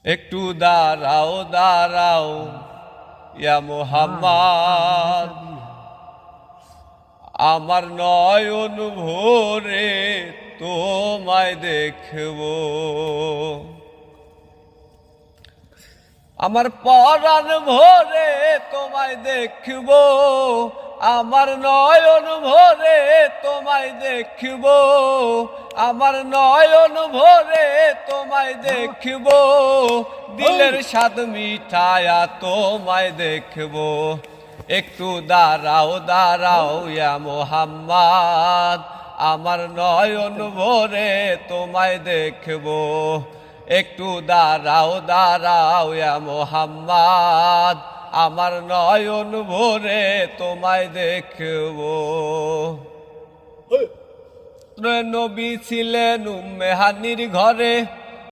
একটু দাঁড়াও দাঁড়াও ইয়া মুহাম্মদ, আমার নয়ন ভরে তোমায় দেখব। আমার পরাণ ভরে তোমায় দেখব, আমার নয়ন ভরে তোমায় দেখব, আমার নয়ন ভরে তোমায় দেখব, দিলের স্বাদ মিঠায়া তোমায় দেখব। একটু দাঁড়াও দাঁড়াও ইয়া মুহাম্মদ, আমার নয়ন ভরে তোমায় দেখব। একটু দাঁড়াও দাঁড়াও ইয়া মুহাম্মদ, আমার নয়ন ভরে তোমায় দেখব। নবী ছিলেন উম্মে হানির ঘরে,